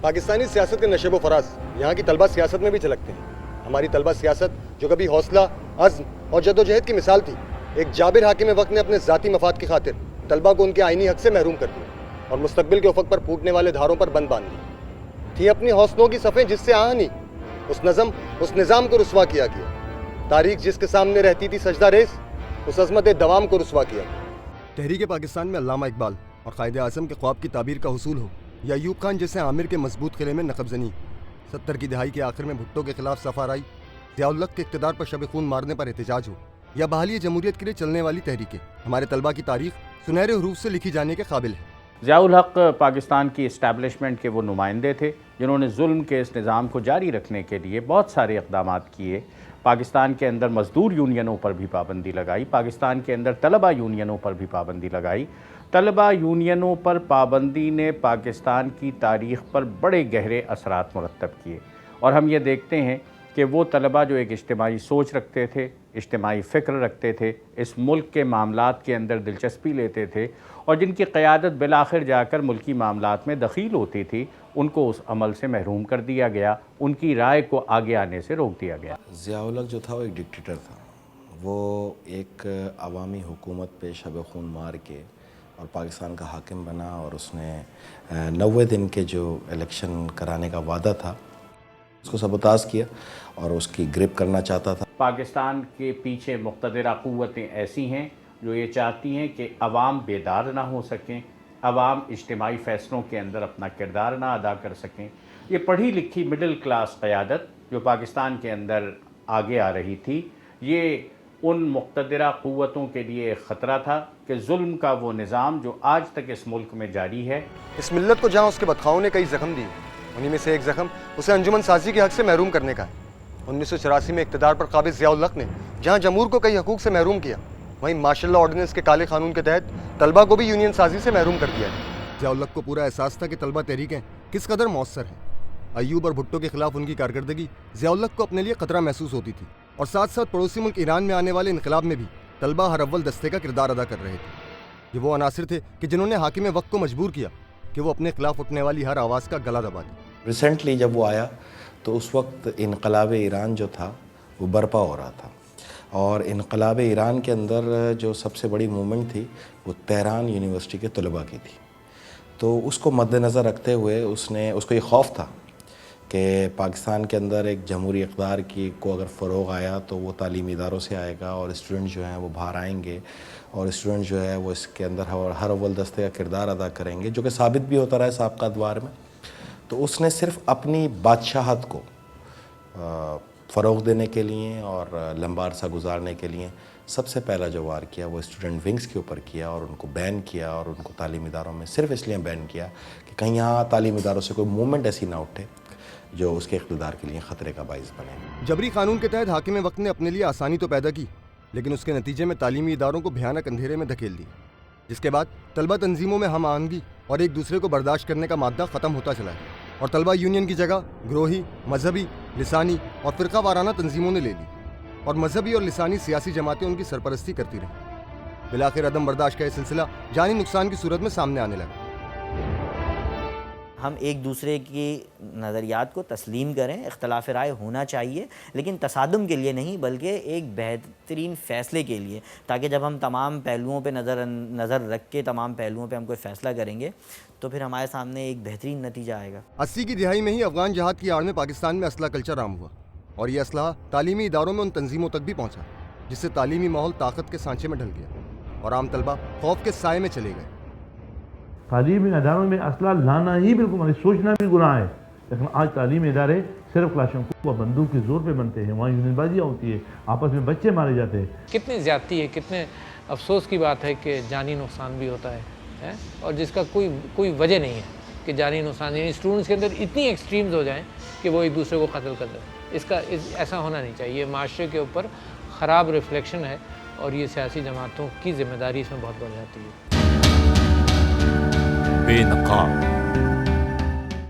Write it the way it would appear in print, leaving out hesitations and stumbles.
پاکستانی سیاست کے نشیب و فراز یہاں کی طلبہ سیاست میں بھی جھلکتے ہیں. ہماری طلبہ سیاست جو کبھی حوصلہ، عزم اور جدوجہد کی مثال تھی، ایک جابر حاکم وقت نے اپنے ذاتی مفاد کی خاطر طلبہ کو ان کے آئینی حق سے محروم کر دیا اور مستقبل کے افق پر پھوٹنے والے دھاروں پر بند باندھ دی. تھی اپنی حوصلوں کی صفیں جس سے آہنی اس نظام کو رسوا کیا گیا. تاریخ جس کے سامنے رہتی تھی سجدہ ریز، اس عظمت دوام کو رسوا کیا. تحریک پاکستان میں علامہ اقبال اور قائد اعظم کے خواب کی تعبیر کا حصول ہو، یا ایوب خان جیسے عامر کے مضبوط قلعے میں نقب زنی، 70 کی دہائی کے آخر میں بھٹو کے خلاف صف آرائی، ضیاء الحق کے اقتدار پر شب خون مارنے پر احتجاج ہو، یا بحالی جمہوریت کے لیے چلنے والی تحریکیں، ہمارے طلبہ کی تاریخ سنہرے حروف سے لکھی جانے کے قابل ہے. ضیاء الحق پاکستان کی اسٹیبلشمنٹ کے وہ نمائندے تھے جنہوں نے ظلم کے اس نظام کو جاری رکھنے کے لیے بہت سارے اقدامات کیے. پاکستان کے اندر مزدور یونینوں پر بھی پابندی لگائی، پاکستان کے اندر طلبہ یونینوں پر بھی پابندی لگائی. طلبہ یونینوں پر پابندی نے پاکستان کی تاریخ پر بڑے گہرے اثرات مرتب کیے، اور ہم یہ دیکھتے ہیں کہ وہ طلبہ جو ایک اجتماعی سوچ رکھتے تھے، اجتماعی فکر رکھتے تھے، اس ملک کے معاملات کے اندر دلچسپی لیتے تھے، اور جن کی قیادت بالآخر جا کر ملکی معاملات میں دخیل ہوتی تھی، ان کو اس عمل سے محروم کر دیا گیا، ان کی رائے کو آگے آنے سے روک دیا گیا. ضیاء الحق جو تھا وہ ایک ڈکٹیٹر تھا. وہ ایک عوامی حکومت پہ شب خون مار کے اور پاکستان کا حاکم بنا، اور اس نے 90 دن کے جو الیکشن کرانے کا وعدہ تھا اس کو سبوتاژ کیا اور اس کی گرپ کرنا چاہتا تھا. پاکستان کے پیچھے مقتدرہ قوتیں ایسی ہیں جو یہ چاہتی ہیں کہ عوام بیدار نہ ہو سکیں، عوام اجتماعی فیصلوں کے اندر اپنا کردار نہ ادا کر سکیں. یہ پڑھی لکھی مڈل کلاس قیادت جو پاکستان کے اندر آگے آ رہی تھی، یہ ان مقتدرہ قوتوں کے لیے ایک خطرہ تھا کہ ظلم کا وہ نظام جو آج تک اس ملک میں جاری ہے. اس ملت کو جہاں اس کے بدخواہوں نے کئی زخم دیے، انہی میں سے ایک زخم اسے انجمن سازی کے حق سے محروم کرنے کا ہے. 1984 میں اقتدار پر قابض ضیاء الحق نے جہاں جمہور کو کئی حقوق سے محروم کیا، وہیں ماشاء اللہ آرڈیننس کے کالے قانون کے تحت طلبہ کو بھی یونین سازی سے محروم کر دیا ہے. ضیاء الحق کو پورا احساس تھا کہ طلبہ تحریکیں کس قدر مؤثر ہیں. ایوب اور بھٹو کے خلاف ان کی کارکردگی ضیاء الحق کو اپنے لیے خطرہ محسوس ہوتی تھی، اور ساتھ ساتھ پڑوسی ملک ایران میں آنے والے انقلاب میں بھی طلبہ ہر اول دستے کا کردار ادا کر رہے تھے. یہ وہ عناصر تھے کہ جنہوں نے حاکم وقت کو مجبور کیا کہ وہ اپنے خلاف اٹھنے والی ہر آواز کا گلا دبا دے. ریسنٹلی جب وہ آیا تو اس وقت انقلاب ایران جو تھا وہ برپا ہو رہا تھا، اور انقلاب ایران کے اندر جو سب سے بڑی موومنٹ تھی وہ تہران یونیورسٹی کے طلباء کی تھی. تو اس کو مد نظر رکھتے ہوئے اس کو یہ خوف تھا کہ پاکستان کے اندر ایک جمہوری اقدار کو اگر فروغ آیا تو وہ تعلیمی اداروں سے آئے گا، اور اسٹوڈنٹ جو ہیں وہ باہر آئیں گے، اور اسٹوڈنٹ جو ہے وہ اس کے اندر ہر اول دستے کا کردار ادا کریں گے، جو کہ ثابت بھی ہوتا رہا ہے سابقہ ادوار میں. تو اس نے صرف اپنی بادشاہت کو فروغ دینے کے لیے اور لمبا عرصہ گزارنے کے لیے سب سے پہلا جو وار کیا وہ اسٹوڈنٹ ونگز کے اوپر کیا، اور ان کو بین کیا، اور ان کو تعلیمی اداروں میں صرف اس لیے بین کیا کہ کہیں یہاں تعلیمی اداروں سے کوئی موومنٹ ایسی نہ اٹھے جو اس کے اقتدار کے لیے خطرے کا باعث بنے. جبری قانون کے تحت حاکم وقت نے اپنے لیے آسانی تو پیدا کی، لیکن اس کے نتیجے میں تعلیمی اداروں کو بھیانک اندھیرے میں دھکیل دی، جس کے بعد طلبہ تنظیموں میں ہم آہنگی اور ایک دوسرے کو برداشت کرنے کا مادہ ختم ہوتا چلا ہے، اور طلبہ یونین کی جگہ گروہی، مذہبی، لسانی اور فرقہ وارانہ تنظیموں نے لے لی، اور مذہبی اور لسانی سیاسی جماعتیں ان کی سرپرستی کرتی رہیں. بالآخر عدم برداشت کا یہ سلسلہ جانی نقصان کی صورت میں سامنے آنے لگا. ہم ایک دوسرے کی نظریات کو تسلیم کریں، اختلاف رائے ہونا چاہیے، لیکن تصادم کے لیے نہیں بلکہ ایک بہترین فیصلے کے لیے، تاکہ جب ہم تمام پہلوؤں پہ نظر رکھ کے تمام پہلوؤں پہ ہم کوئی فیصلہ کریں گے تو پھر ہمارے سامنے ایک بہترین نتیجہ آئے گا. 80 کی دہائی میں ہی افغان جہاد کی آڑ میں پاکستان میں اسلحہ کلچر عام ہوا، اور یہ اسلحہ تعلیمی اداروں میں ان تنظیموں تک بھی پہنچا جس سے تعلیمی ماحول طاقت کے سانچے میں ڈھل گیا، اور عام طلبہ خوف کے سائے میں چلے گئے. تعلیمی اداروں میں اسلحہ لانا ہی بالکل سوچنا بھی گناہ ہے، لیکن آج تعلیمی ادارے صرف کلاشنکوف و بندوق کے زور پہ بنتے ہیں، وہاں یونین بازیاں ہوتی ہے، آپس میں بچے مارے جاتے ہیں. کتنی زیادتی ہے، کتنے افسوس کی بات ہے کہ جانی نقصان بھی ہوتا ہے، اور جس کا کوئی وجہ نہیں ہے کہ جانی نقصان، یعنی اسٹوڈنٹس کے اندر اتنی ایکسٹریمز ہو جائیں کہ وہ ایک دوسرے کو قتل کر دیں. ایسا ہونا نہیں چاہیے. معاشرے کے اوپر خراب ریفلیکشن ہے، اور یہ سیاسی جماعتوں کی ذمہ داری اس میں بہت بڑھ جاتی ہے. بے نقاب